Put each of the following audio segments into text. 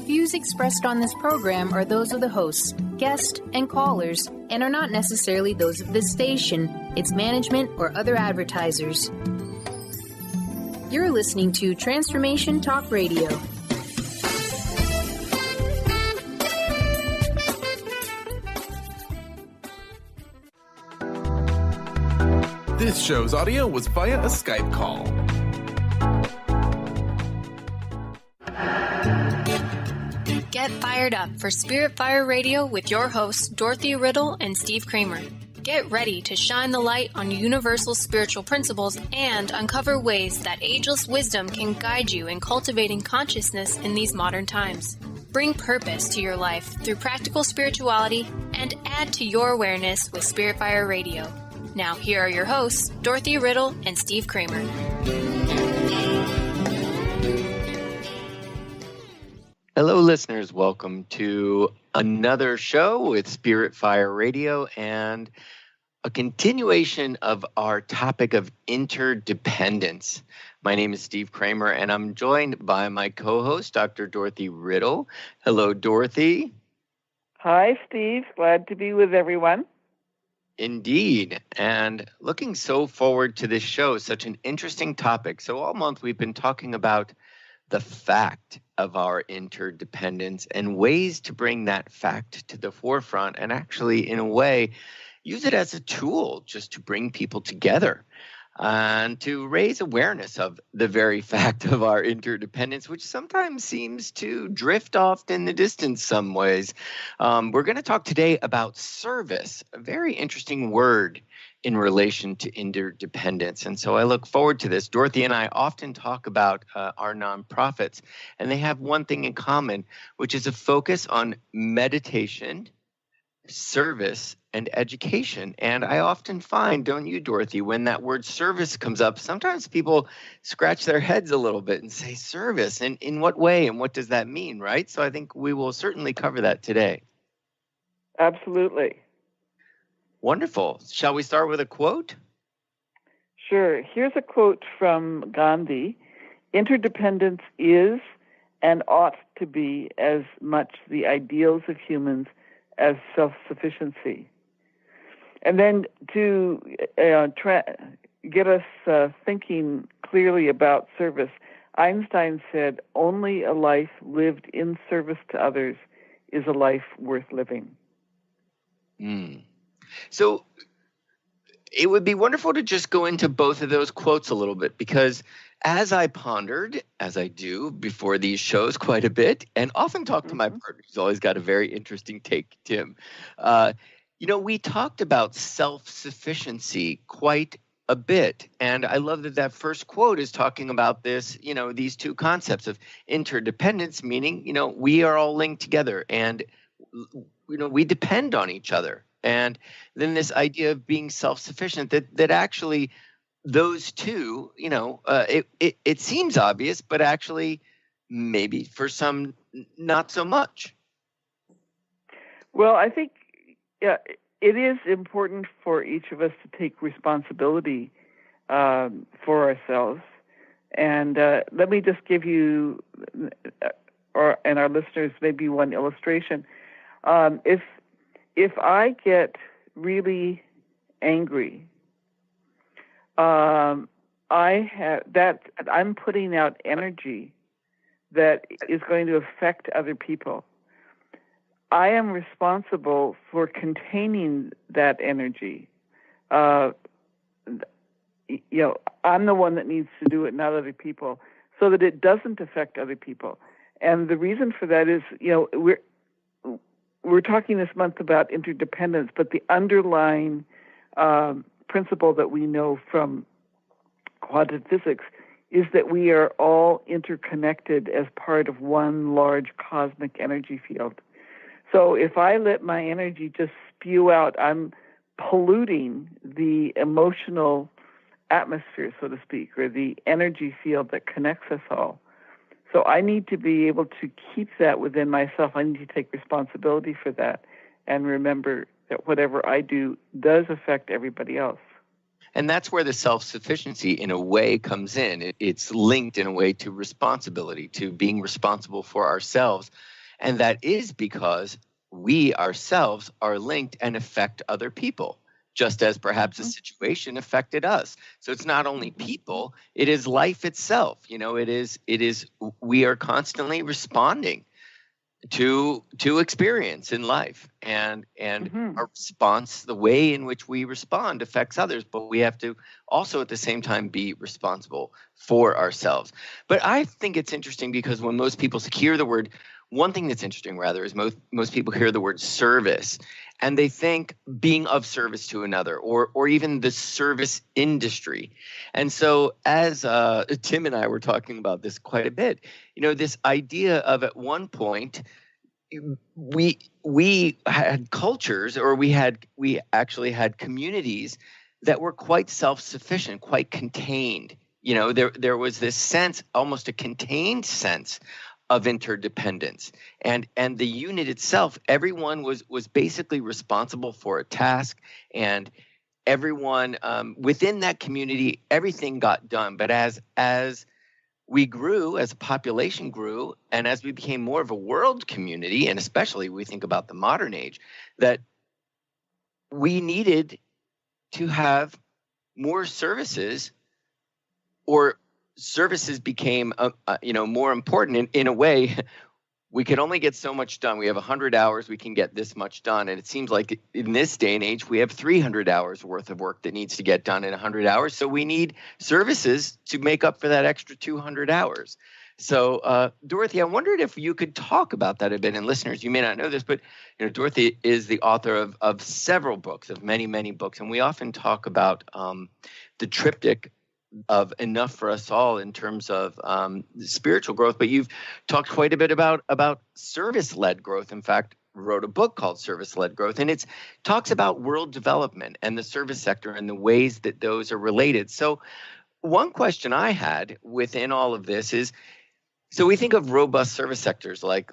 views expressed on this program are those of the hosts, guests, and callers, and are not necessarily those of this station, its management, or other advertisers. You're listening to Transformation Talk Radio. This show's audio was via a Skype call. Get fired up for Spirit Fire Radio with your hosts, Dorothy, Riddle, and Steve Kramer. Get ready to shine the light on universal spiritual principles and uncover ways that ageless wisdom can guide you in cultivating consciousness in these modern times. Bring purpose to your life through practical spirituality and add to your awareness with Spirit Fire Radio. Now, here are your hosts, Dorothy, Riddle, and Steve Kramer. Hello, listeners. Welcome to another show with Spirit Fire Radio and a continuation of our topic of interdependence. My name is Steve Kramer, and I'm joined by my co-host, Dr. Dorothy Riddle. Hello, Dorothy. Hi, Steve. Glad to be with everyone. Indeed. And looking so forward to this show, such an interesting topic. So all month we've been talking about the fact of our interdependence and ways to bring that fact to the forefront and actually, in a way, use it as a tool just to bring people together and to raise awareness of the very fact of our interdependence, which sometimes seems to drift off in the distance some ways. We're going to talk today about service, a very interesting word in relation to interdependence. And so I look forward to this. Dorothy and I often talk about our nonprofits, and they have one thing in common, which is a focus on meditation, service, and education. And I often find, don't you, Dorothy, when that word service comes up, sometimes people scratch their heads a little bit and say, service, and in what way, and what does that mean, right? So I think we will certainly cover that today. Absolutely. Wonderful. Shall we start with a quote? Sure. Here's a quote from Gandhi. Interdependence is and ought to be as much the ideals of humans as self-sufficiency. And then to get us thinking clearly about service, Einstein said, only a life lived in service to others is a life worth living. So it would be wonderful to just go into both of those quotes a little bit, because as I pondered, as I do before these shows quite a bit, and often talk to my partner, who's always got a very interesting take, Tim, we talked about self-sufficiency quite a bit. And I love that first quote is talking about this, these two concepts of interdependence, meaning, we are all linked together and, we depend on each other. And then this idea of being self-sufficient, that actually those two, it seems obvious, but actually maybe for some not so much. Well, I think it is important for each of us to take responsibility for ourselves. And let me just give you and our listeners maybe one illustration. If I get really angry, I'm putting out energy that is going to affect other people. I am responsible for containing that energy. I'm the one that needs to do it, not other people, so that it doesn't affect other people. And the reason for that is, we're talking this month about interdependence, but the underlying principle that we know from quantum physics is that we are all interconnected as part of one large cosmic energy field. So if I let my energy just spew out, I'm polluting the emotional atmosphere, so to speak, or the energy field that connects us all. So I need to be able to keep that within myself. I need to take responsibility for that and remember that whatever I do does affect everybody else. And that's where the self-sufficiency in a way comes in. It's linked in a way to responsibility, to being responsible for ourselves. And that is because we ourselves are linked and affect other people, just as perhaps a situation affected us. So it's not only people, it is life itself. We are constantly responding to experience in life, and our response, the way in which we respond, affects others, but we have to also at the same time be responsible for ourselves. But I think it's interesting because when most people hear the word, one thing that's interesting rather is most people hear the word service and they think being of service to another, or even the service industry. And so as Tim and I were talking about this quite a bit, this idea of, at one point, we had cultures, or we actually had communities that were quite self-sufficient, quite contained. There was this sense, almost a contained sense, of interdependence, and the unit itself, everyone was basically responsible for a task, and everyone within that community, everything got done. But as we grew, as a population grew, and as we became more of a world community, and especially we think about the modern age, that we needed to have more services, or services became more important. In a way, we could only get so much done. We have 100 hours, we can get this much done. And it seems like in this day and age, we have 300 hours worth of work that needs to get done in 100 hours. So we need services to make up for that extra 200 hours. So, Dorothy, I wondered if you could talk about that a bit. And listeners, you may not know this, but Dorothy is the author of several books, of many, many books. And we often talk about the triptych of enough for us all in terms of spiritual growth, but you've talked quite a bit about service-led growth. In fact, wrote a book called Service-Led Growth, and it talks about world development and the service sector and the ways that those are related. So one question I had within all of this is, so we think of robust service sectors like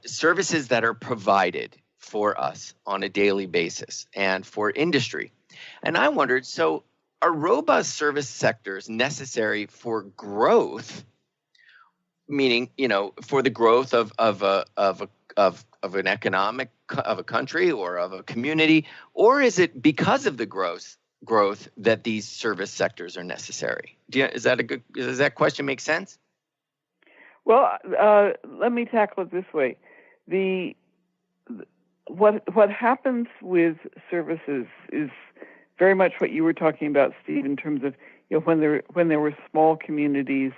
services that are provided for us on a daily basis and for industry. And I wondered, so are robust service sectors necessary for growth, meaning, for the growth of an economic, of a country or of a community, or is it because of the growth that these service sectors are necessary? Does that question make sense? Well, let me tackle it this way. What happens with services is very much what you were talking about, Steve, in terms of when there were small communities,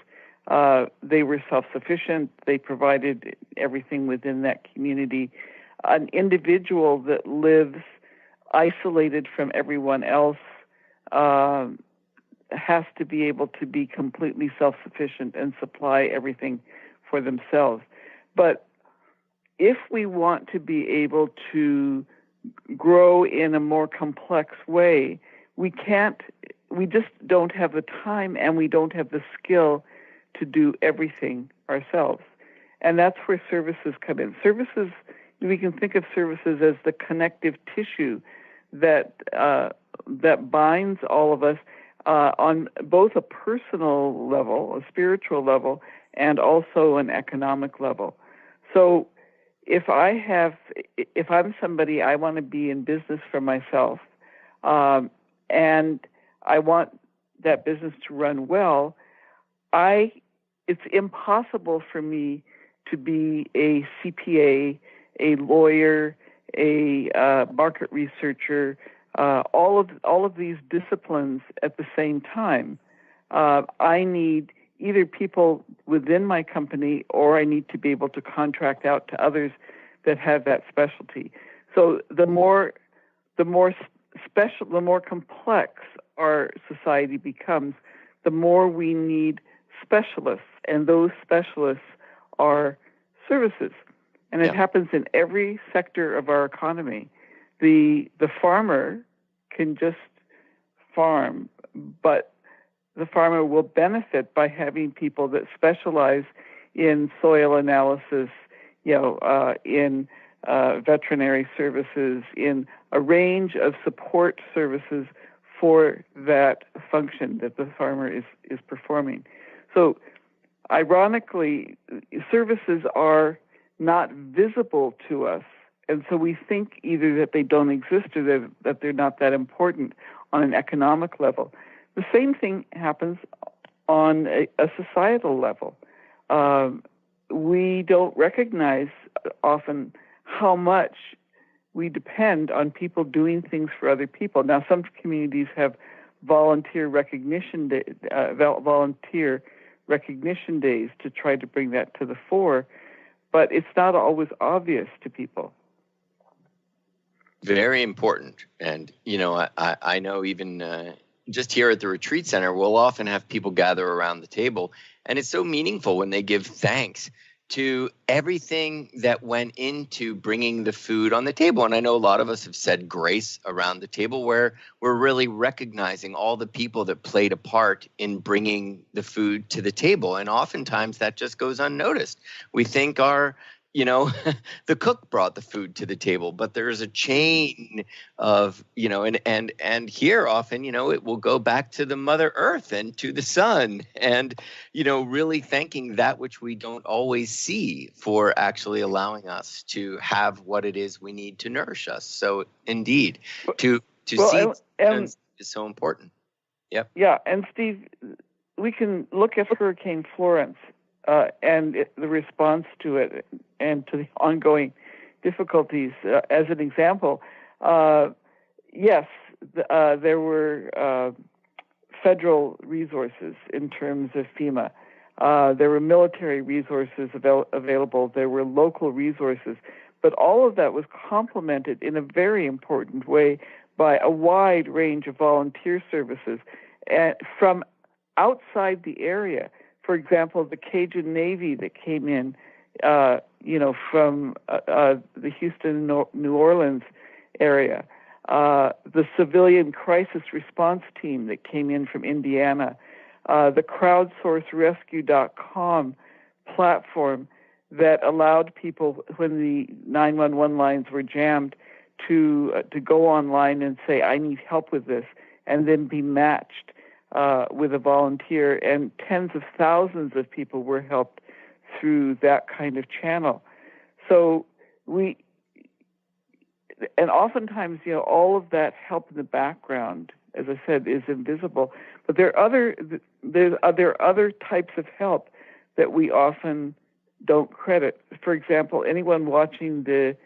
they were self-sufficient. They provided everything within that community. An individual that lives isolated from everyone else has to be able to be completely self-sufficient and supply everything for themselves. But if we want to be able to grow in a more complex way, we just don't have the time and we don't have the skill to do everything ourselves. And that's where services come in. Services, we can think of services as the connective tissue that binds all of us on both a personal level, a spiritual level, and also an economic level. So if I'm somebody, I want to be in business for myself, and I want that business to run well, it's impossible for me to be a CPA, a lawyer, a market researcher, all of these disciplines at the same time. I need either people within my company, or I need to be able to contract out to others that have that specialty. So the more special, the more complex our society becomes, the more we need specialists, and those specialists are services. And it happens in every sector of our economy. The farmer can just farm, but the farmer will benefit by having people that specialize in soil analysis, in veterinary services, in a range of support services for that function that the farmer is performing. So, ironically, services are not visible to us. And so we think either that they don't exist or that they're not that important on an economic level. The same thing happens on a societal level. We don't recognize often how much we depend on people doing things for other people. Now, some communities have volunteer recognition days to try to bring that to the fore, but it's not always obvious to people. Very important. And, I know even just here at the retreat center, we'll often have people gather around the table, and it's so meaningful when they give thanks to everything that went into bringing the food on the table. And I know a lot of us have said grace around the table, where we're really recognizing all the people that played a part in bringing the food to the table. And oftentimes that just goes unnoticed. We think the cook brought the food to the table, but there's a chain of, and here often, it will go back to the Mother Earth and to the sun, and, really thanking that which we don't always see for actually allowing us to have what it is we need to nourish us. So indeed, to see is so important. Yep. Yeah. And Steve, we can look at Hurricane Florence and the response to it and to the ongoing difficulties. As an example, yes, there were federal resources in terms of FEMA. There were military resources available. There were local resources. But all of that was complemented in a very important way by a wide range of volunteer services from outside the area. For example, the Cajun Navy that came in, from the Houston, New Orleans area, the Civilian Crisis Response Team that came in from Indiana, the crowdsourcerescue.com platform that allowed people, when the 911 lines were jammed, to go online and say, I need help with this, and then be matched with a volunteer, and tens of thousands of people were helped through that kind of channel. So and oftentimes, all of that help in the background, as I said, is invisible. But there are other types of help that we often don't credit. For example, anyone watching the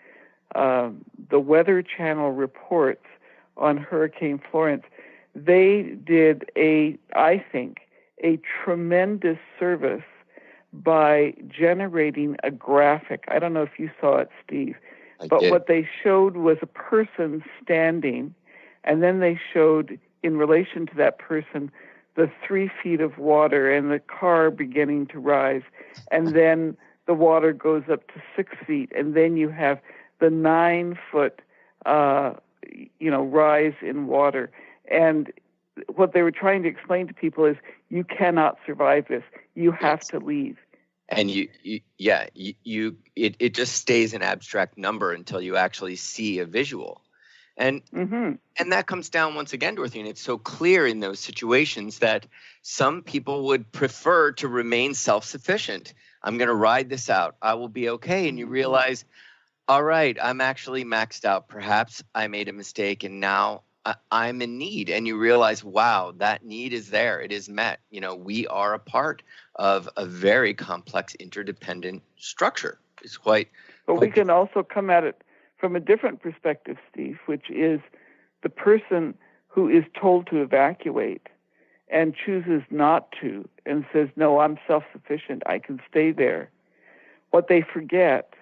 Weather Channel reports on Hurricane Florence, they did I think, a tremendous service by generating a graphic. I don't know if you saw it, Steve, but what they showed was a person standing, and then they showed, in relation to that person, the 3 feet of water and the car beginning to rise, and then the water goes up to 6 feet, and then you have the 9-foot, rise in water. And what they were trying to explain to people is, you cannot survive this. You have to leave. And it just stays an abstract number until you actually see a visual. And and that comes down once again, Dorothy, and it's so clear in those situations that some people would prefer to remain self-sufficient. I'm going to ride this out. I will be okay. And you realize, all right, I'm actually maxed out. Perhaps I made a mistake, and now I'm in need. And you realize, wow, that need is there. It is met. We are a part of a very complex interdependent structure. It's quite. But we can also come at it from a different perspective, Steve, which is the person who is told to evacuate and chooses not to and says, no, I'm self-sufficient, I can stay there. What they forget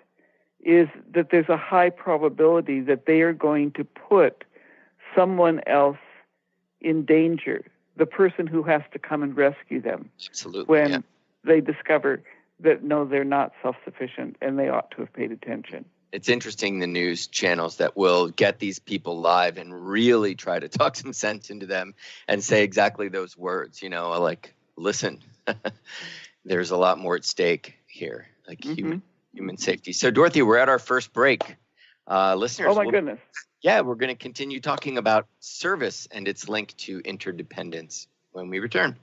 is that there's a high probability that they are going to put someone else in danger, the person who has to come and rescue them. Absolutely. When they discover that, no, they're not self-sufficient and they ought to have paid attention. It's interesting, the news channels that will get these people live and really try to talk some sense into them and say exactly those words, like, listen, there's a lot more at stake here, like human safety. So, Dorothy, we're at our first break. Listeners, oh my goodness. Yeah, we're going to continue talking about service and its link to interdependence when we return.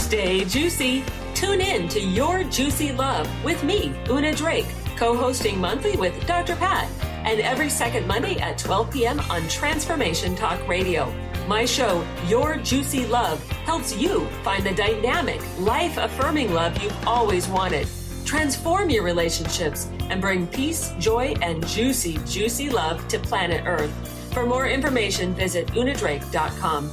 Stay juicy. Tune in to Your Juicy Love with me, Una Drake, co-hosting monthly with Dr. Pat, and every second Monday at 12 p.m. on Transformation Talk Radio. My show, Your Juicy Love, helps you find the dynamic, life-affirming love you've always wanted. Transform your relationships and bring peace, joy, and juicy, juicy love to planet Earth. For more information, visit unadrake.com.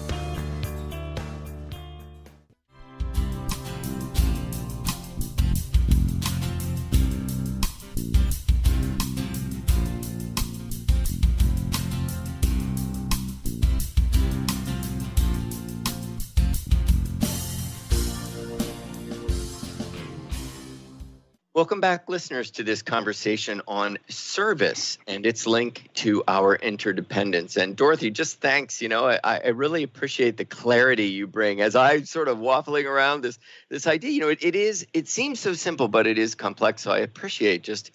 Welcome back, listeners, to this conversation on service and its link to our interdependence. And Dorothy, just thanks. I really appreciate the clarity you bring as I'm sort of waffling around this idea. It seems so simple, but it is complex. So I appreciate just,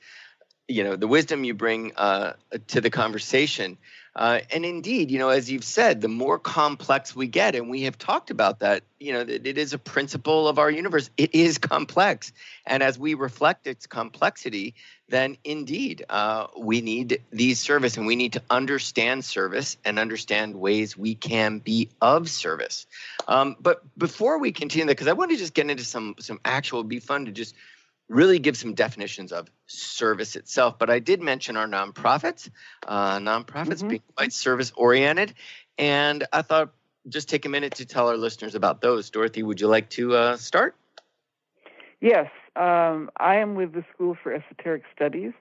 the wisdom you bring to the conversation. And indeed, as you've said, the more complex we get, and we have talked about that, it is a principle of our universe. It is complex. And as we reflect its complexity, then indeed, we need these service, and we need to understand service and understand ways we can be of service. But before we continue that, because I want to just get into some actual, it'd be fun to just really give some definitions of service itself. But I did mention our nonprofits, being quite service-oriented. And I thought just take a minute to tell our listeners about those. Dorothy, would you like to start? Yes. I am with the School for Esoteric Studies.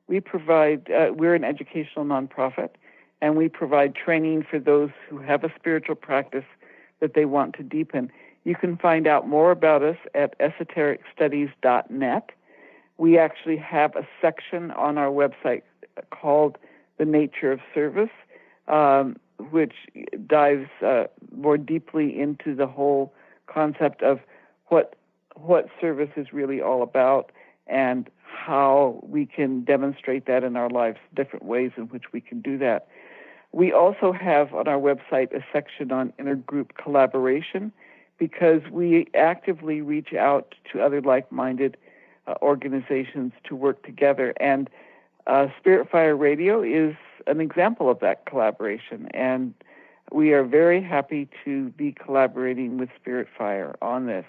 We provide, we're an educational nonprofit, and we provide training for those who have a spiritual practice that they want to deepen. You can find out more about us at esotericstudies.net. We actually have a section on our website called The Nature of Service, which dives more deeply into the whole concept of what service is really all about and how we can demonstrate that in our lives, different ways in which we can do that. We also have on our website a section on intergroup collaboration, because we actively reach out to other like-minded organizations to work together. And Spirit Fire Radio is an example of that collaboration. And we are very happy to be collaborating with Spirit Fire on this.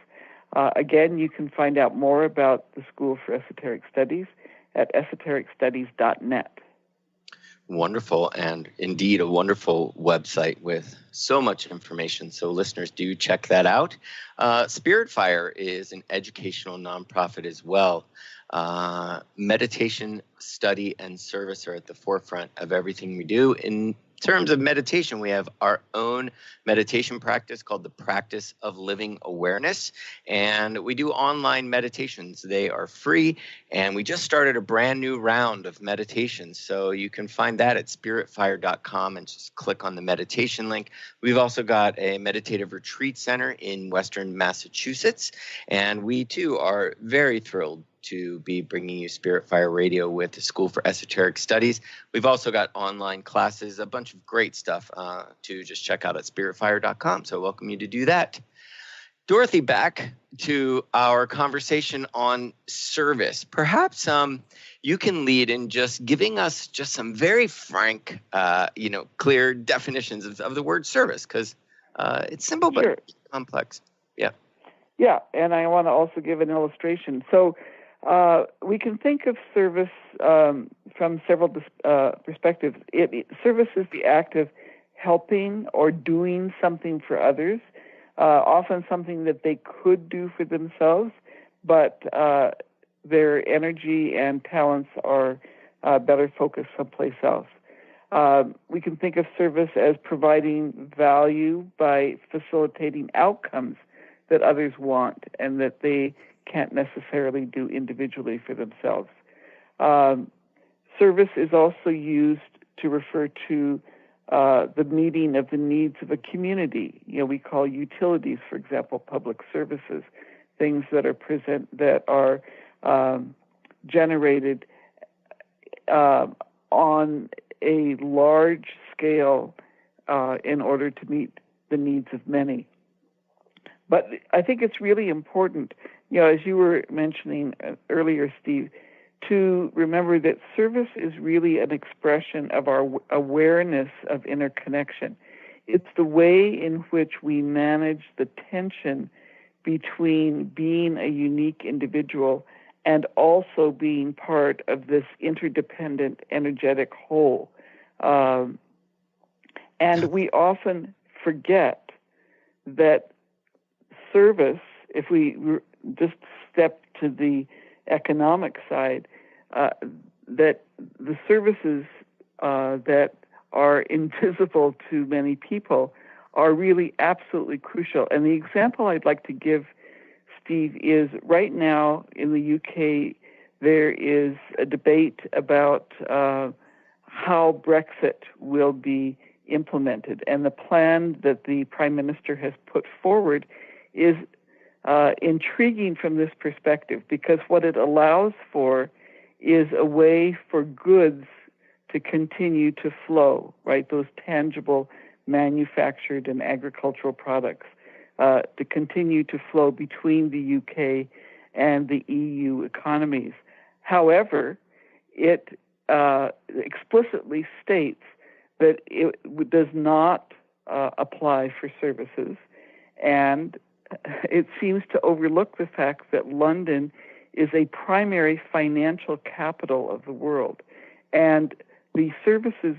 Again, you can find out more about the School for Esoteric Studies at esotericstudies.net. Wonderful, and indeed a wonderful website with so much information. So listeners, do check that out. Spirit Fire is an educational nonprofit as well. Meditation, study, and service are at the forefront of everything we do. In terms of meditation, we have our own meditation practice called the Practice of Living Awareness, and we do online meditations. They are free, and we just started a brand new round of meditations, so you can find that at spiritfire.com and just click on the meditation link. We've also got a meditative retreat center in Western Massachusetts, and we too are very thrilled to be bringing you Spirit Fire Radio with the School for Esoteric Studies. We've also got online classes, a bunch of great stuff to just check out at spiritfire.com. So welcome you to do that. Dorothy, back to our conversation on service. Perhaps you can lead in just giving us just some very frank, clear definitions of the word service, because it's simple but complex. Yeah. Yeah, and I want to also give an illustration. So we can think of service from several perspectives. Service is the act of helping or doing something for others, often something that they could do for themselves, but their energy and talents are better focused someplace else. We can think of service as providing value by facilitating outcomes that others want and that they can't necessarily do individually for themselves. Service is also used to refer to the meeting of the needs of a community. We call utilities, for example, public services, things that are generated on a large scale in order to meet the needs of many. But I think it's really important, as you were mentioning earlier, Steve, to remember that service is really an expression of our awareness of interconnection. It's the way in which we manage the tension between being a unique individual and also being part of this interdependent, energetic whole. And we often forget that service, if we just step to the economic side, that the services that are invisible to many people are really absolutely crucial. And the example I'd like to give, Steve, is right now in the UK, there is a debate about how Brexit will be implemented. And the plan that the Prime Minister has put forward is intriguing from this perspective, because what it allows for is a way for goods to continue to flow, right? Those tangible manufactured and agricultural products to continue to flow between the UK and the EU economies. However, it explicitly states that it does not apply for services, and it seems to overlook the fact that London is a primary financial capital of the world, and the services,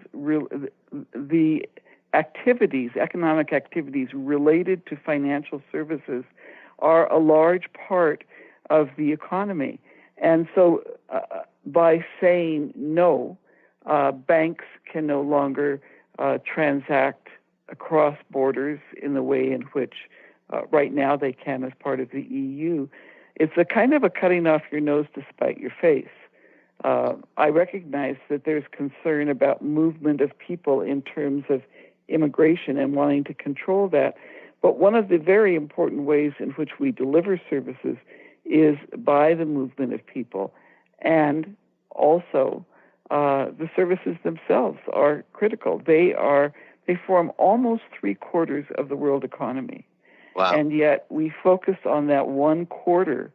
the activities, economic activities related to financial services are a large part of the economy. And so by saying no, banks can no longer transact across borders in the way in which right now they can as part of the EU. It's a kind of a cutting off your nose to spite your face. I recognize that there's concern about movement of people in terms of immigration and wanting to control that. But one of the very important ways in which we deliver services is by the movement of people. And also, the services themselves are critical. They form almost 3/4 of the world economy. Wow. And yet we focus on that 1/4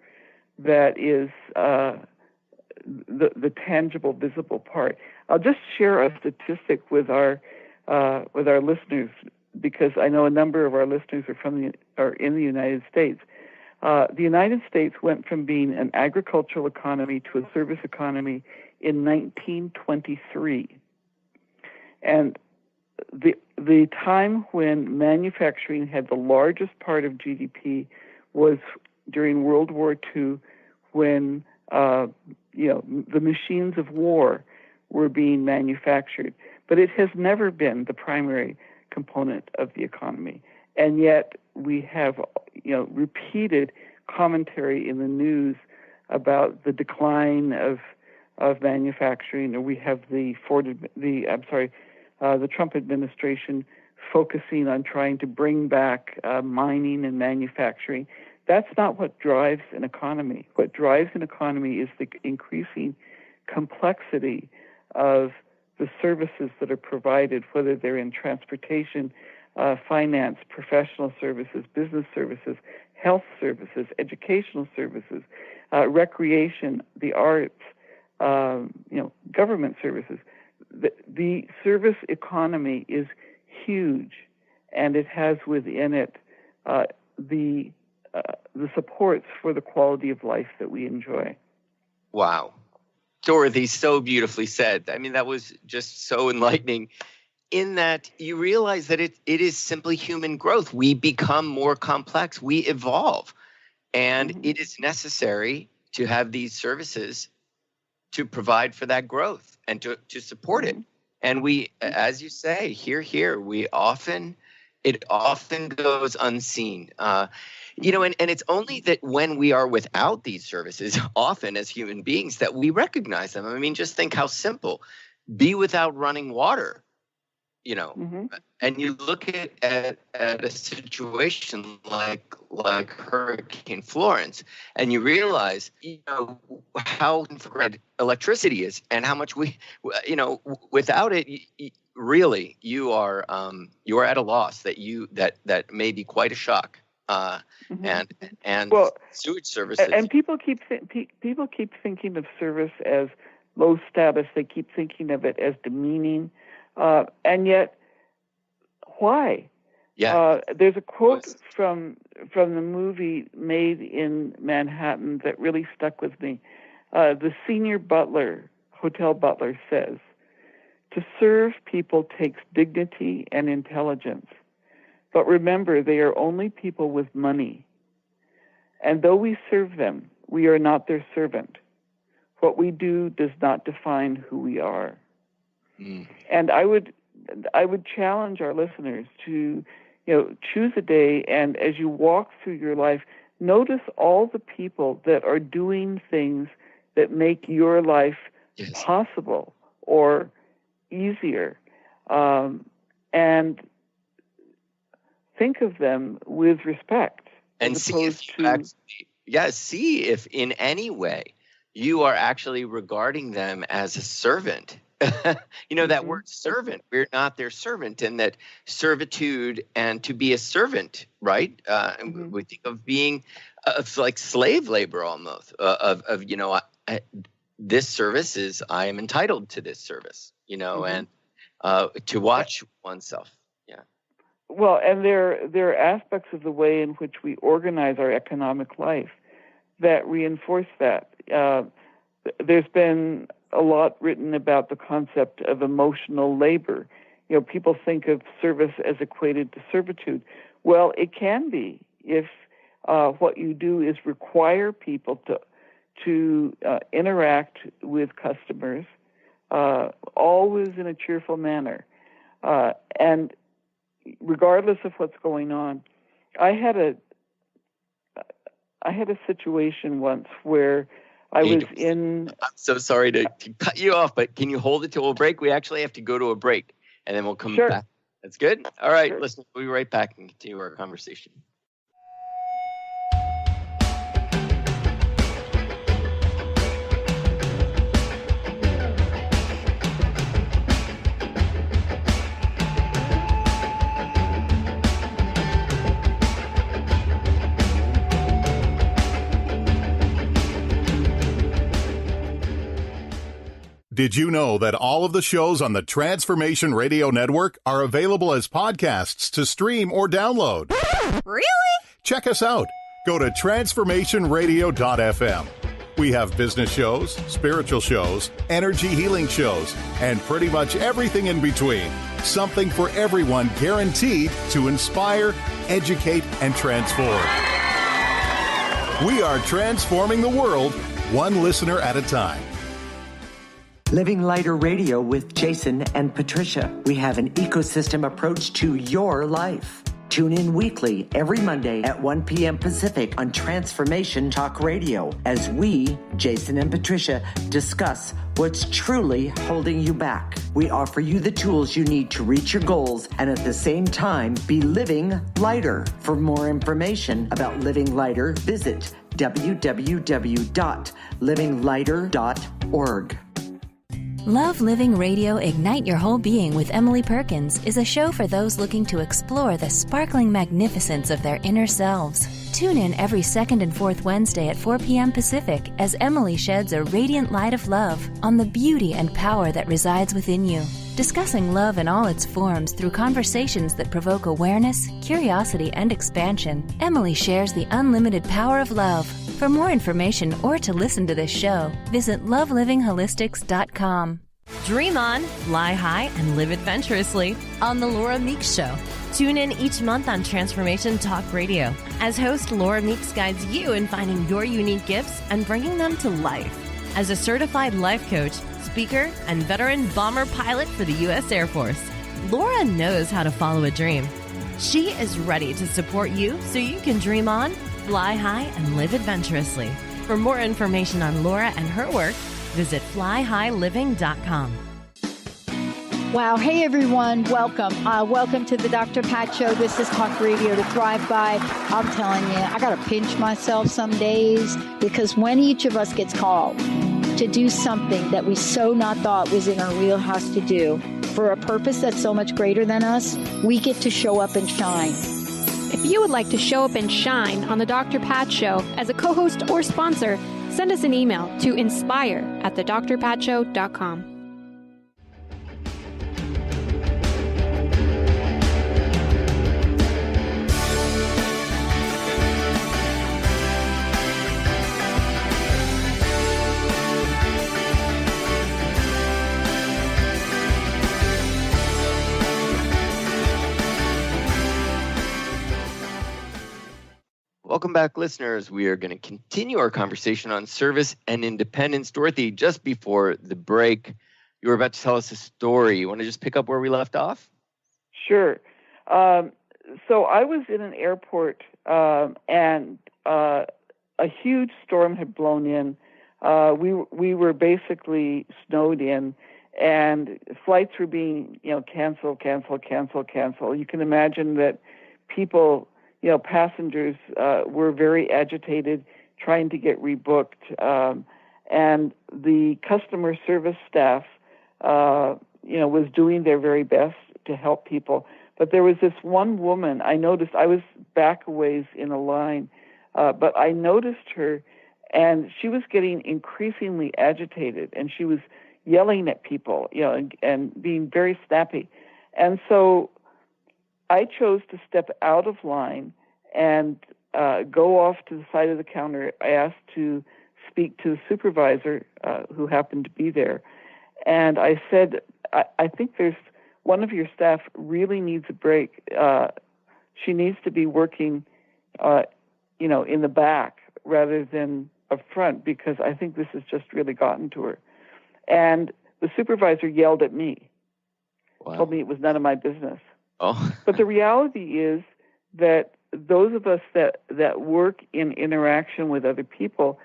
that is the tangible, visible part. I'll just share a statistic with our listeners, because I know a number of our listeners are in the United States. The United States went from being an agricultural economy to a service economy in 1923. And the time when manufacturing had the largest part of GDP was during World War II, when the machines of war were being manufactured. But it has never been the primary component of the economy. And yet we have repeated commentary in the news about the decline of manufacturing, or we have the Trump administration focusing on trying to bring back mining and manufacturing. That's not what drives an economy. What drives an economy is the increasing complexity of the services that are provided, whether they're in transportation, finance, professional services, business services, health services, educational services, recreation, the arts, government services. The service economy is huge, and it has within it the supports for the quality of life that we enjoy. Wow. Dorothy, so beautifully said. I mean, that was just so enlightening, in that you realize that it is simply human growth. We become more complex. We evolve. And it is necessary to have these services to provide for that growth and to support it. And we, as you say, here, it often goes unseen. And it's only that when we are without these services, often as human beings, that we recognize them. I mean, just think how simple. Be without running water, and you look at a situation like Hurricane Florence, and you realize, how electricity is, and how much without it, really, you are at a loss that may be quite a shock. and sewage services. And people keep thinking of service as low status. They keep thinking of it as demeaning, and yet, why? Yeah. There's a quote from the movie Made in Manhattan that really stuck with me. The senior hotel butler says, "To serve people takes dignity and intelligence. But remember, they are only people with money. And though we serve them, we are not their servant. What we do does not define who we are." And I would challenge our listeners to, choose a day, and as you walk through your life, notice all the people that are doing things that make your life possible or easier, and think of them with respect. And see if in any way you are actually regarding them as a servant. That word servant, we're not their servant, and that servitude and to be a servant, right? We think of being like slave labor almost, this service is, I am entitled to this service, and to watch oneself. Yeah. Well, and there are aspects of the way in which we organize our economic life that reinforce that. There's been a lot written about the concept of emotional labor. People think of service as equated to servitude. Well, it can be if what you do is require people to interact with customers, always in a cheerful manner, and regardless of what's going on. I had a situation once where I was in... I'm so sorry to cut you off, but can you hold it till a break? We actually have to go to a break, and then we'll come back. That's good? All right, listen, we'll be right back and continue our conversation. Did you know that all of the shows on the Transformation Radio Network are available as podcasts to stream or download? Really? Check us out. Go to transformationradio.fm. We have business shows, spiritual shows, energy healing shows, and pretty much everything in between. Something for everyone, guaranteed to inspire, educate, and transform. We are transforming the world, one listener at a time. Living Lighter Radio with Jason and Patricia. We have an ecosystem approach to your life. Tune in weekly every Monday at 1 p.m. Pacific on Transformation Talk Radio as we, Jason and Patricia, discuss what's truly holding you back. We offer you the tools you need to reach your goals and at the same time be living lighter. For more information about Living Lighter, visit www.livinglighter.org. Love Living Radio Ignite Your Whole Being with Emily Perkins is a show for those looking to explore the sparkling magnificence of their inner selves. Tune in every second and fourth Wednesday at 4 p.m. Pacific as Emily sheds a radiant light of love on the beauty and power that resides within you. Discussing love in all its forms through conversations that provoke awareness, curiosity, and expansion, Emily shares the unlimited power of love. For more information or to listen to this show, visit lovelivingHolistics.com. Dream on, fly high, and live adventurously on The Laura Meeks Show. Tune in each month on Transformation Talk Radio as host Laura Meeks guides you in finding your unique gifts and bringing them to life. As a certified life coach, speaker, and veteran bomber pilot for the U.S. Air Force, Laura knows how to follow a dream. She is ready to support you so you can dream on, fly high, and live adventurously. For more information on Laura and her work, visit flyhighliving.com. Wow. Hey, everyone. Welcome. Welcome to the Dr. Pat Show. This is Talk Radio to Thrive By. I'm telling you, I got to pinch myself some days because when each of us gets called to do something that we so not thought was in our wheelhouse to do for a purpose that's so much greater than us, we get to show up and shine. If you would like to show up and shine on the Dr. Pat Show as a co-host or sponsor, send us an email to inspire@thedrpatshow.com. Welcome back, listeners. We are going to continue our conversation on service and independence. Dorothy, just before the break, you were about to tell us a story. You want to just pick up where we left off? Sure. So I was in an airport, and a huge storm had blown in. We were basically snowed in, and flights were being, cancel. You can imagine that people, passengers were very agitated, trying to get rebooked, and the customer service staff, was doing their very best to help people. But there was this one woman I noticed. I was back a ways in a line, but I noticed her, and she was getting increasingly agitated, and she was yelling at people, and being very snappy. And so I chose to step out of line and go off to the side of the counter. I asked to speak to the supervisor who happened to be there. And I said, I think there's one of your staff really needs a break. She needs to be working, in the back rather than up front, because I think this has just really gotten to her. And the supervisor yelled at me, told me it was none of my business. Oh. But the reality is that those of us that work in interaction with other people,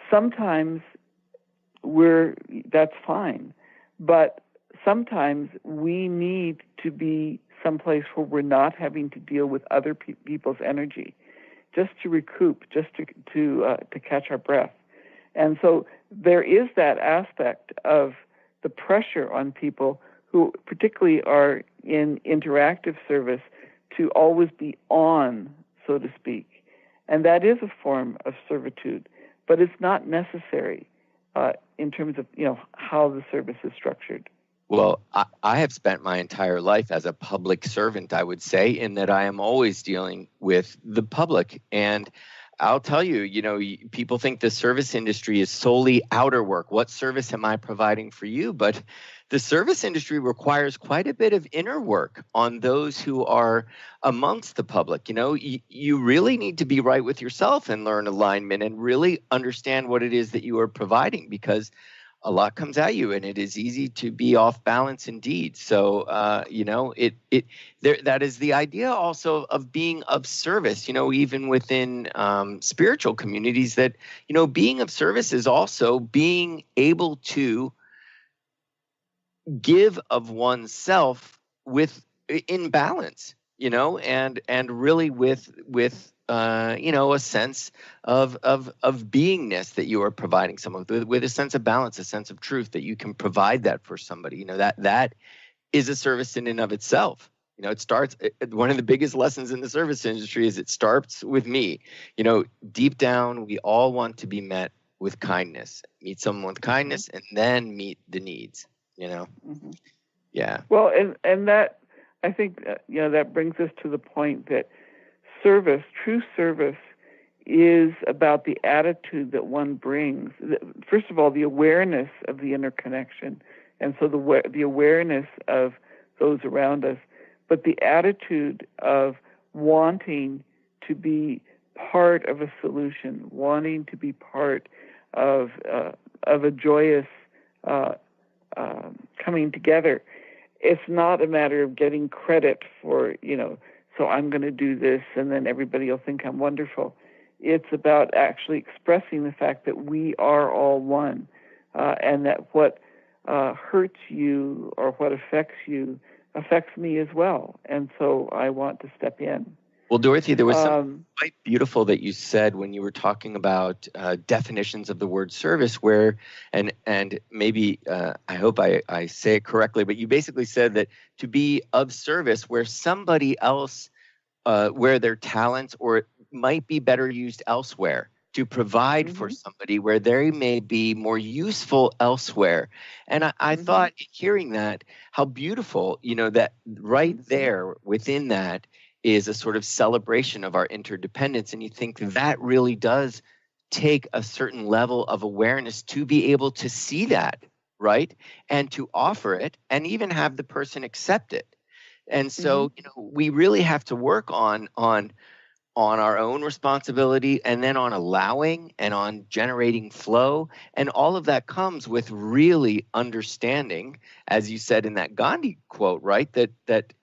sometimes that's fine. But sometimes we need to be someplace where we're not having to deal with other people's energy, just to recoup, just to catch our breath. And so there is that aspect of the pressure on people who particularly are in interactive service to always be on, so to speak. And that is a form of servitude, but it's not necessary in terms of, how the service is structured. Well, I have spent my entire life as a public servant, I would say, in that I am always dealing with the public. And I'll tell you, people think the service industry is solely outer work. What service am I providing for you? But the service industry requires quite a bit of inner work on those who are amongst the public. You really need to be right with yourself and learn alignment and really understand what it is that you are providing, because a lot comes at you and it is easy to be off balance indeed. So, that is the idea also of being of service, even within spiritual communities, that, being of service is also being able to give of oneself in balance, and really with a sense of beingness that you are providing someone with a sense of balance, a sense of truth, that you can provide that for somebody. That is a service in and of itself. It starts, one of the biggest lessons in the service industry is it starts with me. Deep down, we all want to be met with kindness, meet someone with kindness, and then meet the needs. Mm-hmm. Yeah. Well, and that, I think, that brings us to the point that service, true service, is about the attitude that one brings. First of all, the awareness of the interconnection, and so the awareness of those around us, but the attitude of wanting to be part of a solution, wanting to be part of a joyous coming together. It's not a matter of getting credit for, so I'm going to do this and then everybody will think I'm wonderful. It's about actually expressing the fact that we are all one, and that what hurts you or what affects you affects me as well. And so I want to step in. Well, Dorothy, there was something quite beautiful that you said when you were talking about definitions of the word service, where, and maybe, I hope I say it correctly, but you basically said that to be of service where somebody else where their talents or might be better used elsewhere, to provide for somebody where they may be more useful elsewhere. And I thought, hearing that, how beautiful, that right there within that is a sort of celebration of our interdependence. And you think that really does take a certain level of awareness to be able to see that, right? And to offer it and even have the person accept it. And so, we really have to work on our own responsibility, and then on allowing and on generating flow. And all of that comes with really understanding, as you said in that Gandhi quote, right? That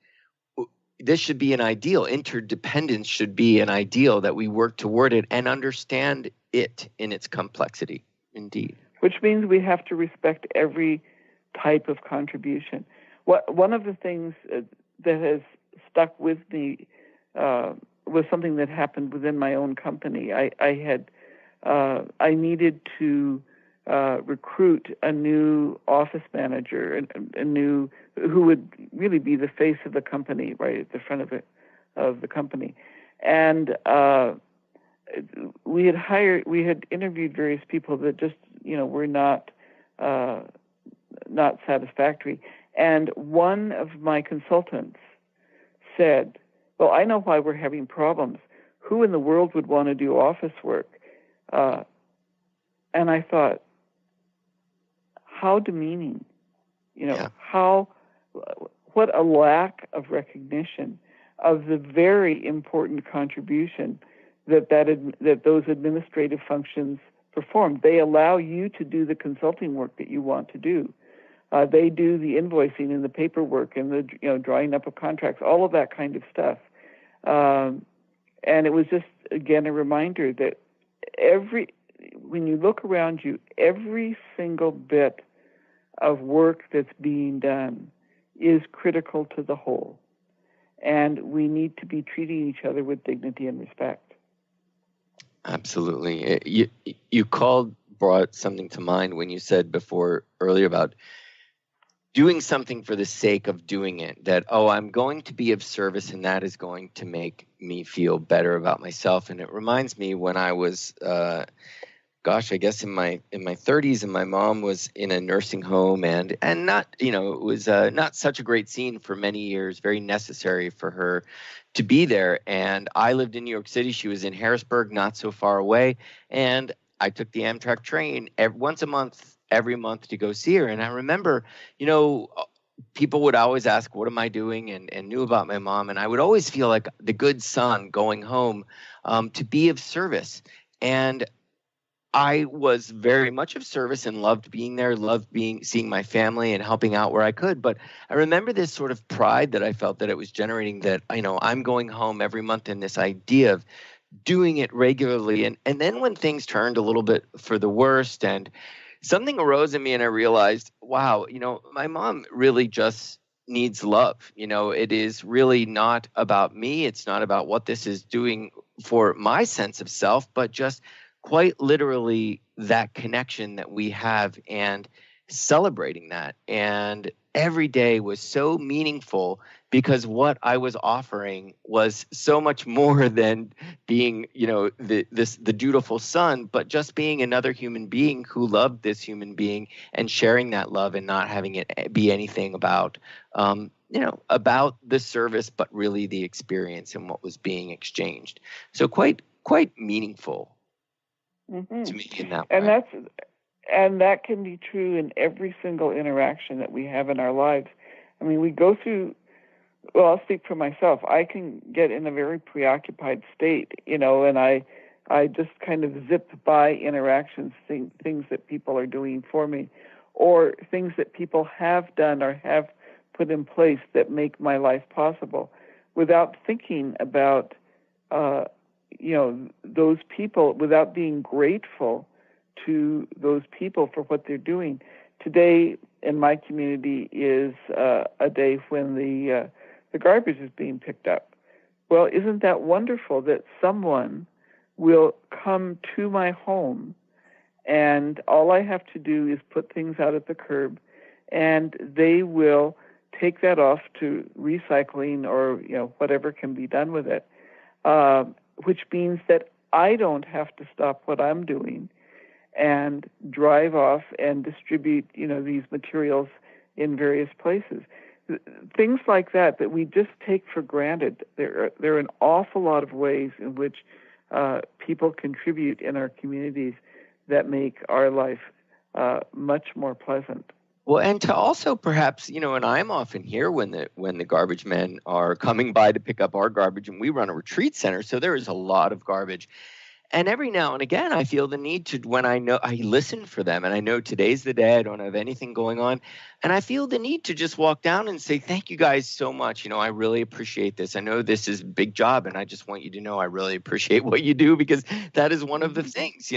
this should be an ideal. Interdependence should be an ideal, that we work toward it and understand it in its complexity. Indeed. Which means we have to respect every type of contribution. One of the things that has stuck with me was something that happened within my own company. I needed to recruit a new office manager, a new who would really be the face of the company, right at the front of the company. And we had interviewed various people that just were not satisfactory. And one of my consultants said, "Well, I know why we're having problems. Who in the world would want to do office work?" And I thought, how demeaning, what a lack of recognition of the very important contribution that those administrative functions perform. They allow you to do the consulting work that you want to do. They do the invoicing and the paperwork and the drawing up of contracts, all of that kind of stuff. And it was just, again, a reminder that when you look around you, every single bit of work that's being done is critical to the whole. And we need to be treating each other with dignity and respect. Absolutely. You brought something to mind when you said earlier about doing something for the sake of doing it, that, I'm going to be of service and that is going to make me feel better about myself. And it reminds me when I was, I guess in my 30s, and my mom was in a nursing home and not, it was not such a great scene for many years, very necessary for her to be there. And I lived in New York City. She was in Harrisburg, not so far away. And I took the Amtrak train every month to go see her. And I remember, people would always ask, what am I doing? And knew about my mom. And I would always feel like the good son going home to be of service. And I was very much of service and loved being there, seeing my family and helping out where I could. But I remember this sort of pride that I felt that it was generating, that, I'm going home every month, and this idea of doing it regularly. And then when things turned a little bit for the worst and something arose in me, and I realized, wow, my mom really just needs love. It is really not about me. It's not about what this is doing for my sense of self, but just quite literally that connection that we have and celebrating that. And every day was so meaningful because what I was offering was so much more than being, the dutiful son, but just being another human being who loved this human being and sharing that love and not having it be anything about, about the service, but really the experience and what was being exchanged. So quite meaningful. To me in that way. And that can be true in every single interaction that we have in our lives. I mean, we go through, I'll speak for myself. I can get in a very preoccupied state, and I just kind of zip by interactions, things that people are doing for me, or things that people have done or have put in place that make my life possible, without thinking about those people, without being grateful to those people for what they're doing. Today in my community is a day when the garbage is being picked up. Well, isn't that wonderful that someone will come to my home and all I have to do is put things out at the curb and they will take that off to recycling or whatever can be done with it. which means that I don't have to stop what I'm doing and drive off and distribute, these materials in various places. Things like that we just take for granted. There are an awful lot of ways in which people contribute in our communities that make our life much more pleasant. Well, and to also perhaps, and I'm often here when the garbage men are coming by to pick up our garbage, and we run a retreat center, so there is a lot of garbage. And every now and again, I feel the need to, when I listen for them, and I know today's the day, I don't have anything going on, and I feel the need to just walk down and say, thank you guys so much. I really appreciate this. I know this is a big job, and I just want you to know I really appreciate what you do, because that is one of the things.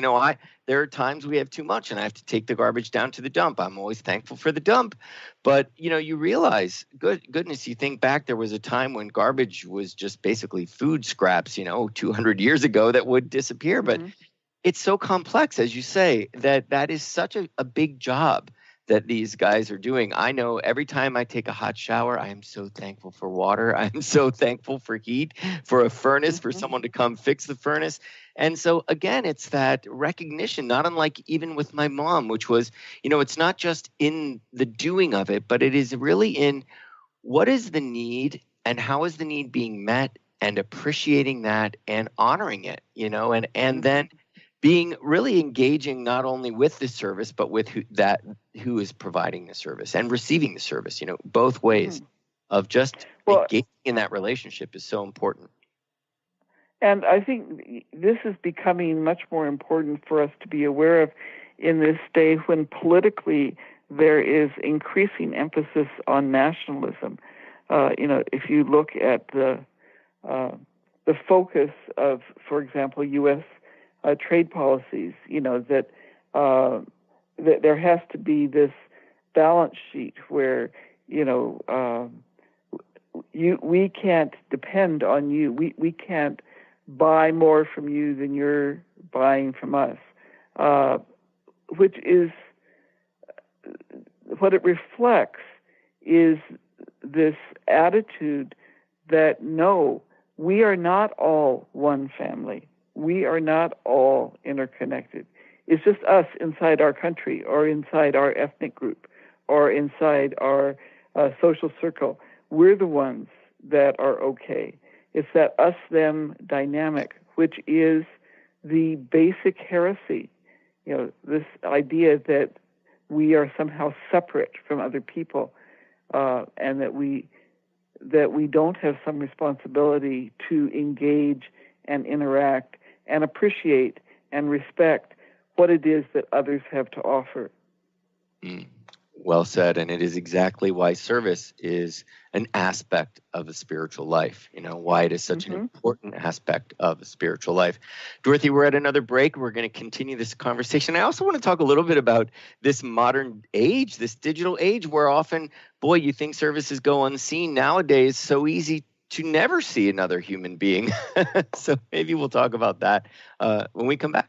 There are times we have too much, and I have to take the garbage down to the dump. I'm always thankful for the dump. But, you realize, goodness, you think back, there was a time when garbage was just basically food scraps, 200 years ago that would disappear. But it's so complex, as you say, that is such a big job that these guys are doing. I know every time I take a hot shower, I am so thankful for water. I'm so thankful for heat, for a furnace, for someone to come fix the furnace. And so, again, it's that recognition, not unlike even with my mom, which was, it's not just in the doing of it, but it is really in what is the need and how is the need being met, and appreciating that and honoring it, and then being really engaging not only with the service, but with who is providing the service and receiving the service, both ways of just engaging in that relationship is so important. And I think this is becoming much more important for us to be aware of in this day when politically there is increasing emphasis on nationalism. If you look at the focus of, for example, U.S. Trade policies, that there has to be this balance sheet where, we can't depend on you. We can't buy more from you than you're buying from us, which is what it reflects is this attitude that, no, we are not all one family. We are not all interconnected. It's just us inside our country or inside our ethnic group or inside our social circle. We're the ones that are okay. It's that us-them dynamic, which is the basic heresy. This idea that we are somehow separate from other people, and that we don't have some responsibility to engage and interact and appreciate and respect what it is that others have to offer. Well said. And it is exactly why service is an aspect of a spiritual life, why it is such an important aspect of a spiritual life. Dorothy, we're at another break. We're going to continue this conversation. I also want to talk a little bit about this modern age, this digital age, where often, you think services go unseen. Nowadays, so easy to never see another human being. So maybe we'll talk about that when we come back.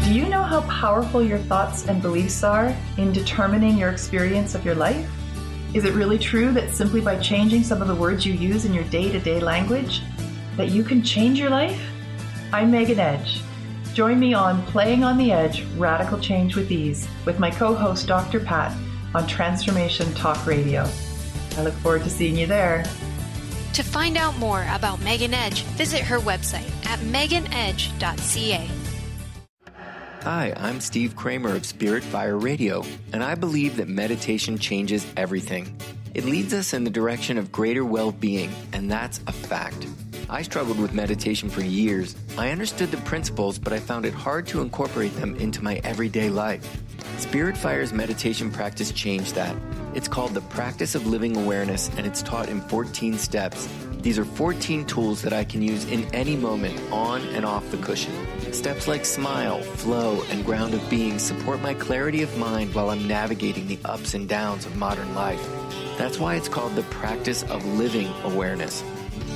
Do you know how powerful your thoughts and beliefs are in determining your experience of your life? Is it really true that simply by changing some of the words you use in your day-to-day language, that you can change your life? I'm Megan Edge. Join me on Playing on the Edge, Radical Change with Ease, with my co-host Dr. Pat on Transformation Talk Radio. I look forward to seeing you there. To find out more about Megan Edge, visit her website at meganedge.ca. Hi, I'm Steve Kramer of Spirit Fire Radio, and I believe that meditation changes everything. It leads us in the direction of greater well-being, and that's a fact. I struggled with meditation for years. I understood the principles, but I found it hard to incorporate them into my everyday life. Spirit Fire's meditation practice changed that. It's called the Practice of Living Awareness, and it's taught in 14 steps. These are 14 tools that I can use in any moment, on and off the cushion. Steps like smile, flow, and ground of being support my clarity of mind while I'm navigating the ups and downs of modern life. That's why it's called the practice of living awareness.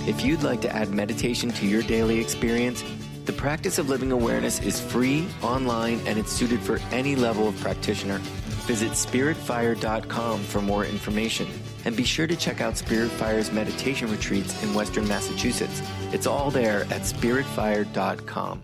If you'd like to add meditation to your daily experience, the practice of living awareness is free, online, and it's suited for any level of practitioner. Visit spiritfire.com for more information. And be sure to check out Spiritfire's meditation retreats in Western Massachusetts. It's all there at spiritfire.com.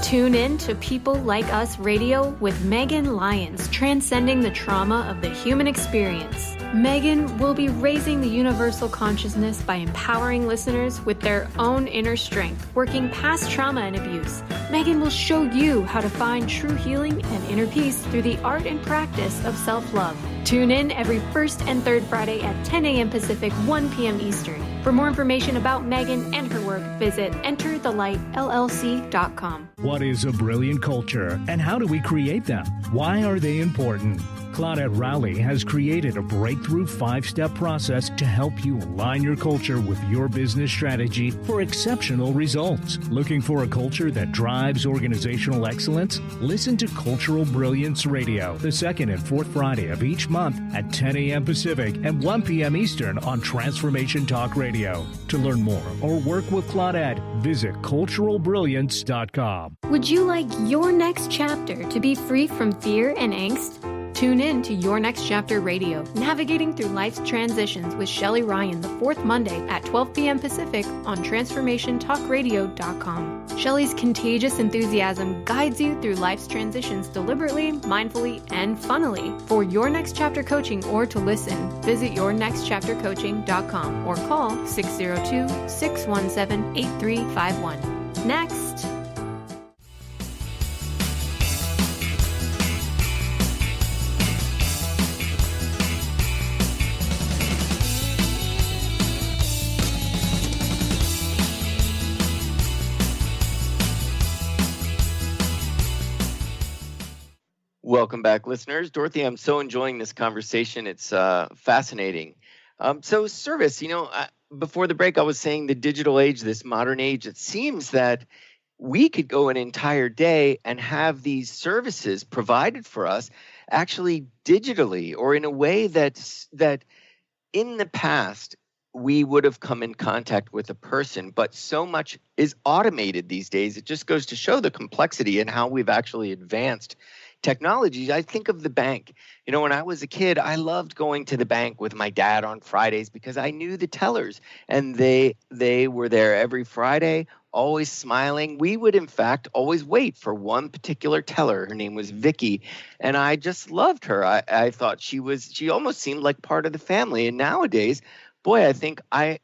Tune in to People Like Us Radio with Megan Lyons, transcending the trauma of the human experience. Megan will be raising the universal consciousness by empowering listeners with their own inner strength, working past trauma and abuse. Megan will show you how to find true healing and inner peace through the art and practice of self-love. Tune in every first and third Friday at 10 a.m. Pacific, 1 p.m. Eastern. For more information about Megan and her work, visit enterthelightllc.com. What is a brilliant culture, and how do we create them? Why are they important? Claudette Rowley has created a breakthrough 5-step process to help you align your culture with your business strategy for exceptional results. Looking for a culture that drives organizational excellence? Listen to Cultural Brilliance Radio, the second and fourth Friday of each month at 10 a.m. Pacific and 1 p.m. Eastern on Transformation Talk Radio. To learn more or work with Claudette, visit culturalbrilliance.com. Would you like your next chapter to be free from fear and angst? Tune in to Your Next Chapter Radio, navigating through life's transitions with Shelley Ryan the fourth Monday at 12 p.m. Pacific on TransformationTalkRadio.com. Shelley's contagious enthusiasm guides you through life's transitions deliberately, mindfully, and funnily. For Your Next Chapter coaching or to listen, visit YourNextChapterCoaching.com or call 602-617-8351. Next. Welcome back, listeners. Dorothy, I'm so enjoying this conversation. It's fascinating. So service, before the break, I was saying the digital age, this modern age, it seems that we could go an entire day and have these services provided for us actually digitally, or in a way that in the past we would have come in contact with a person, but so much is automated these days. It just goes to show the complexity and how we've actually advanced technology. I think of the bank. When I was a kid, I loved going to the bank with my dad on Fridays because I knew the tellers, and they were there every Friday, always smiling. We would, in fact, always wait for one particular teller. Her name was Vicky, and I just loved her. I thought she almost seemed like part of the family. And nowadays, boy, I think I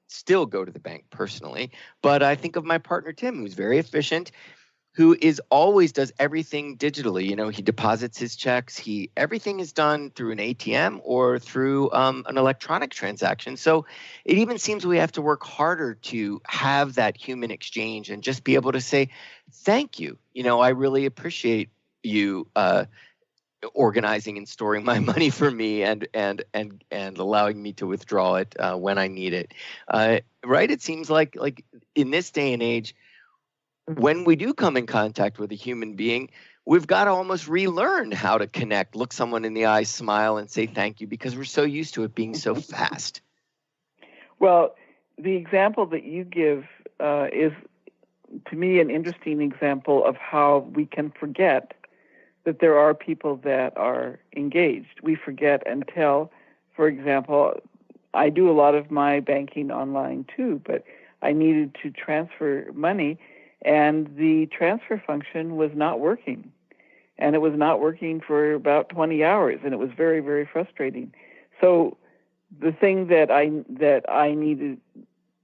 still go to the bank personally, but I think of my partner, Tim, who's very efficient, who always does everything digitally. He deposits his checks. Everything is done through an ATM or through an electronic transaction. So it even seems we have to work harder to have that human exchange and just be able to say, thank you. I really appreciate you organizing and storing my money for me and allowing me to withdraw it when I need it. Right? It seems like in this day and age, when we do come in contact with a human being, we've got to almost relearn how to connect, look someone in the eye, smile, and say thank you, because we're so used to it being so fast. Well, the example that you give is, to me, an interesting example of how we can forget that there are people that are engaged. We forget until, for example, I do a lot of my banking online too, but I needed to transfer money, and the transfer function was not working. And it was not working for about 20 hours, and it was very, very frustrating. So the thing that I needed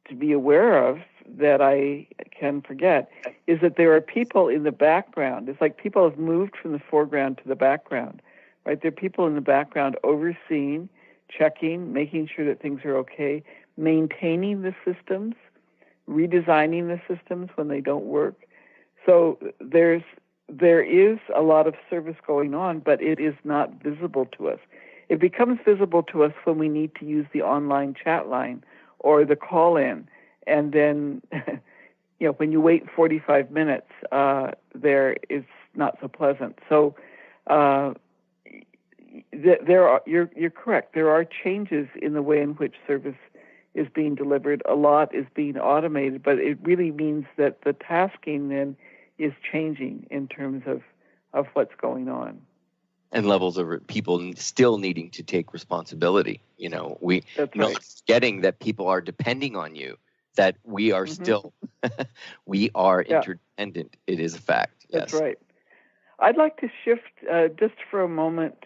to be aware of, that I can forget, is that there are people in the background. It's like people have moved from the foreground to the background, right? There are people in the background overseeing, checking, making sure that things are okay, maintaining the systems, redesigning the systems when they don't work. So there is a lot of service going on, but it is not visible to us. It becomes visible to us when we need to use the online chat line or the call-in, and then, when you wait 45 minutes, there it's not so pleasant. So, you're correct. There are changes in the way in which service is being delivered. A lot is being automated, but it really means that the tasking then is changing in terms of what's going on. And levels of people still needing to take responsibility. That's not right. forgetting that people are depending on you, that we are still, we are interdependent. It is a fact. That's yes. right. I'd like to shift just for a moment,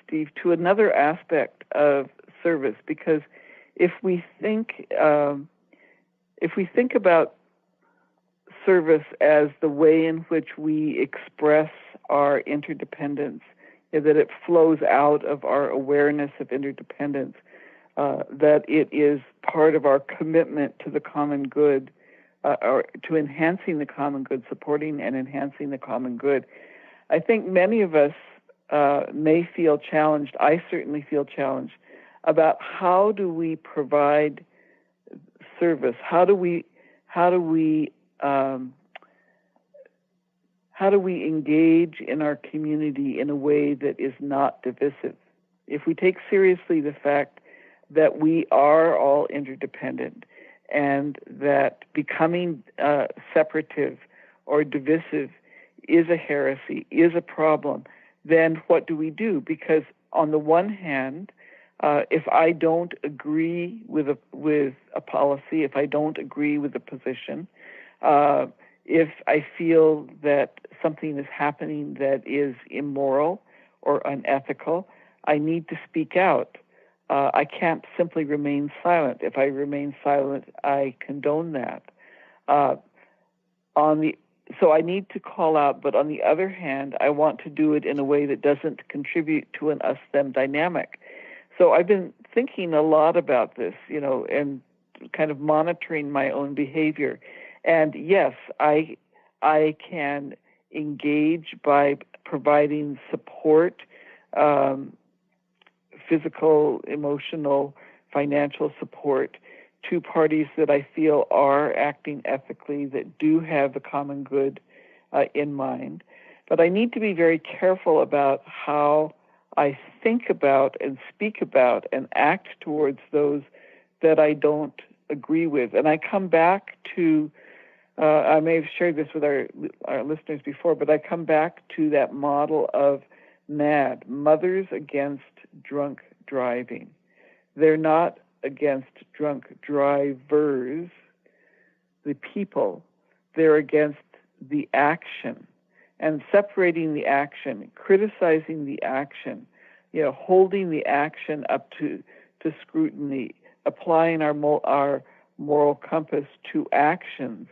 Steve, to another aspect of service, because if we think about service as the way in which we express our interdependence, that it flows out of our awareness of interdependence, that it is part of our commitment to the common good, or to enhancing the common good, supporting and enhancing the common good. I think many of us may feel challenged. I certainly feel challenged about how do we provide service? How do we engage in our community in a way that is not divisive? If we take seriously the fact that we are all interdependent and that becoming separative or divisive is a heresy, is a problem, then what do we do? Because on the one hand, if I don't agree with a policy, if I don't agree with a position, if I feel that something is happening that is immoral or unethical, I need to speak out. I can't simply remain silent. If I remain silent, I condone that. So I need to call out, but on the other hand, I want to do it in a way that doesn't contribute to an us-them dynamic. So I've been thinking a lot about this, and kind of monitoring my own behavior. And yes, I can engage by providing support, physical, emotional, financial support to parties that I feel are acting ethically, that do have the common good in mind. But I need to be very careful about how I think about and speak about and act towards those that I don't agree with. And I come back to, I may have shared this with our listeners before, but I come back to that model of MAD, Mothers Against Drunk Driving. They're not against drunk drivers, the people. They're against the action. And separating the action, criticizing the action, holding the action up to scrutiny, applying our moral compass to actions,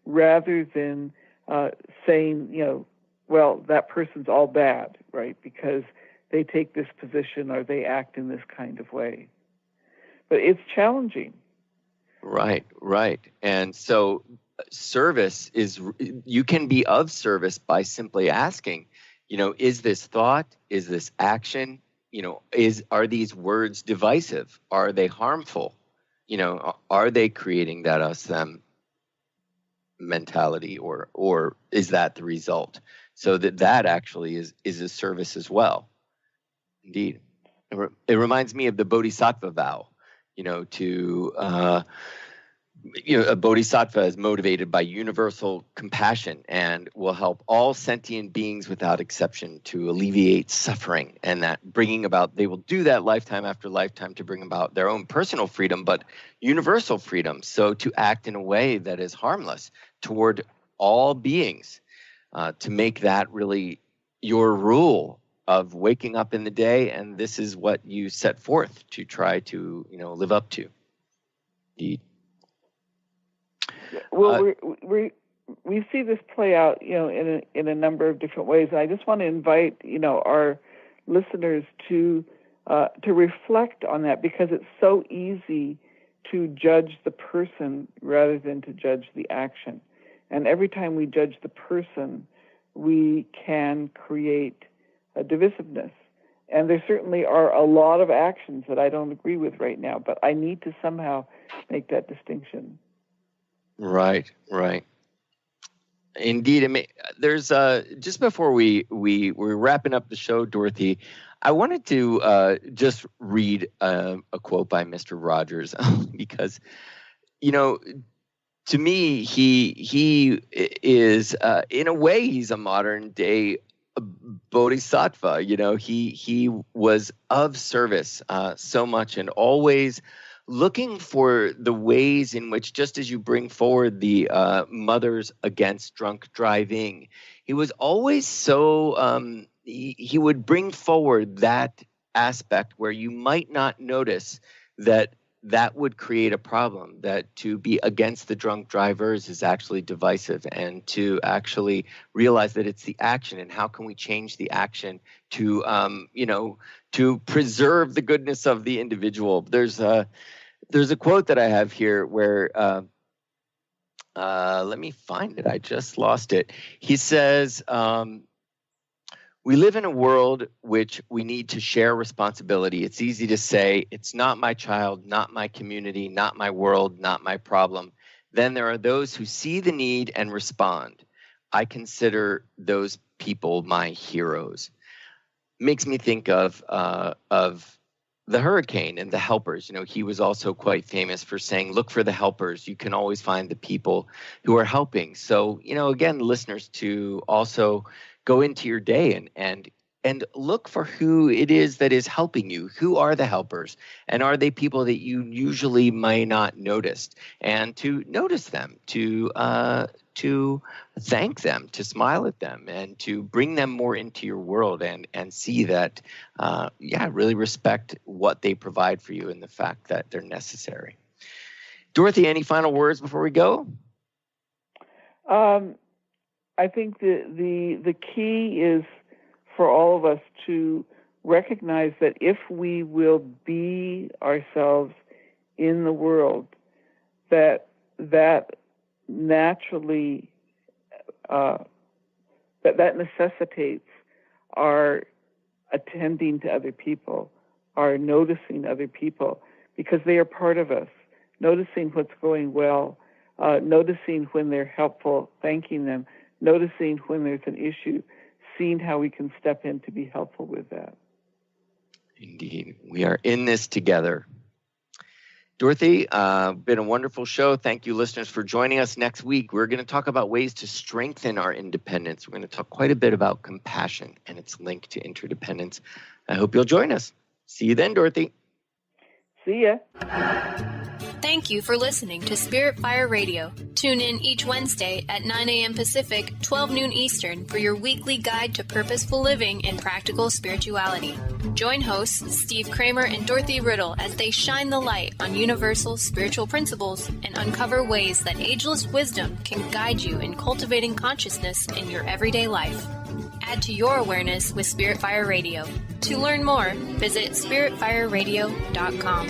rather than saying, well, that person's all bad, right, because they take this position or they act in this kind of way. But it's challenging. Right. And so service is, you can be of service by simply asking, is this thought, is this action, are these words divisive? Are they harmful? Are they creating that us-them mentality, or is that the result? So that actually is a service as well. Indeed. It reminds me of the Bodhisattva vow. A bodhisattva is motivated by universal compassion and will help all sentient beings without exception to alleviate suffering, and that they will do that lifetime after lifetime to bring about their own personal freedom, but universal freedom. So to act in a way that is harmless toward all beings, to make that really your rule of waking up in the day, and this is what you set forth to try to, live up to. Indeed. Well, we see this play out, in a number of different ways. And I just want to invite, our listeners to reflect on that, because it's so easy to judge the person rather than to judge the action. And every time we judge the person, we can create a divisiveness. And there certainly are a lot of actions that I don't agree with right now, but I need to somehow make that distinction. Right. Indeed. I mean, there's just before we're wrapping up the show, Dorothy, I wanted to just read a quote by Mr. Rogers because, to me, he is in a way he's a modern day bodhisattva. He was of service so much and always looking for the ways in which, just as you bring forward the mothers against drunk driving, he was always so he would bring forward that aspect where you might not notice that would create a problem, that to be against the drunk drivers is actually divisive, and to actually realize that it's the action and how can we change the action to to preserve the goodness of the individual. There's a quote that I have here where let me find it. I just lost it. He says, we live in a world which we need to share responsibility. It's easy to say, it's not my child, not my community, not my world, not my problem. Then there are those who see the need and respond. I consider those people my heroes. Makes me think of the hurricane and the helpers. He was also quite famous for saying, look for the helpers. You can always find the people who are helping. So, again, listeners, to also go into your day and look for who it is that is helping you. Who are the helpers? And are they people that you usually might not notice? And to notice them, to thank them, to smile at them, and to bring them more into your world and see that, really respect what they provide for you and the fact that they're necessary. Dorothy, any final words before we go? I think the key is for all of us to recognize that if we will be ourselves in the world, that naturally that necessitates our attending to other people, our noticing other people, because they are part of us, noticing what's going well, noticing when they're helpful, thanking them, noticing when there's an issue, seeing how we can step in to be helpful with that. Indeed. We are in this together. Dorothy, been a wonderful show. Thank you, listeners, for joining us. Next week, we're going to talk about ways to strengthen our independence. We're going to talk quite a bit about compassion and its link to interdependence. I hope you'll join us. See you then, Dorothy. See ya. Thank you for listening to Spirit Fire Radio. Tune in each Wednesday at 9 a.m. Pacific, 12 noon Eastern for your weekly guide to purposeful living and practical spirituality. Join hosts Steve Kramer and Dorothy Riddle as they shine the light on universal spiritual principles and uncover ways that ageless wisdom can guide you in cultivating consciousness in your everyday life. Add to your awareness with Spirit Fire Radio. To learn more, visit spiritfireradio.com.